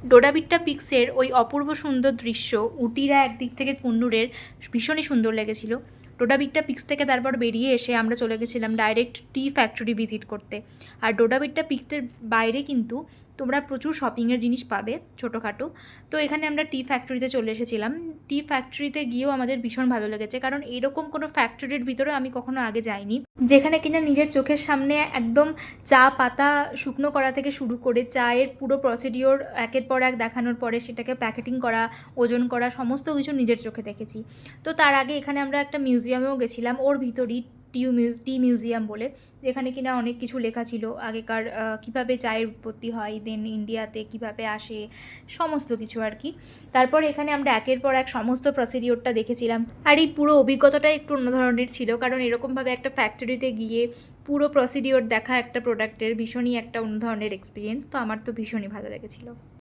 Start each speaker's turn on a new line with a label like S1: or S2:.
S1: ডোডাবিট্টা পিক্সের ওই অপূর্ব সুন্দর দৃশ্য, উটিরা একদিক থেকে কুন্নুরের ভীষণই সুন্দর লেগেছিল। ডোডাবিট্টা পিক্স থেকে তারপর বেরিয়ে এসে আমরা চলে গেছিলাম ডাইরেক্ট টি ফ্যাক্টরি ভিজিট করতে। আর ডোডাবিট্টা পিক্সের বাইরে কিন্তু তোমরা প্রচুর শপিংয়ের জিনিস পাবে ছোটোখাটো। তো এখানে আমরা টি ফ্যাক্টরিতে চলে এসেছিলাম। টি ফ্যাক্টরিতে গিয়েও আমাদের ভীষণ ভালো লেগেছে, কারণ এরকম কোনো ফ্যাক্টরির ভিতরে আমি কখনো আগে যাইনি, যেখানে কিনা নিজের চোখের সামনে একদম চা পাতা শুকনো করা থেকে শুরু করে চায়ের পুরো প্রসিডিওর একের পর এক দেখানোর পরে সেটাকে প্যাকেটিং করা, ওজন করা, সমস্ত কিছু নিজের চোখে দেখেছি। তো তার আগে এখানে আমরা একটা মিউজিয়ামেও গেছিলাম, ওর ভিতরই টি মিউজিয়াম বলে, যেখানে কিনা অনেক কিছু লেখা ছিল আগেকার, কীভাবে চায়ের উৎপত্তি হয়, দেন ইন্ডিয়াতে কীভাবে আসে, সমস্ত কিছু আর কি। তারপর এখানে আমরা একের পর এক সমস্ত প্রসিডিওরটা দেখেছিলাম। আর এই পুরো অভিজ্ঞতাটাই একটু অন্য ধরনের ছিল, কারণ এরকমভাবে একটা ফ্যাক্টরিতে গিয়ে পুরো প্রসিডিওর দেখা একটা প্রোডাক্টের ভীষণই একটা অন্য ধরনের এক্সপিরিয়েন্স। তো আমার তো ভীষণই ভালো লেগেছিলো।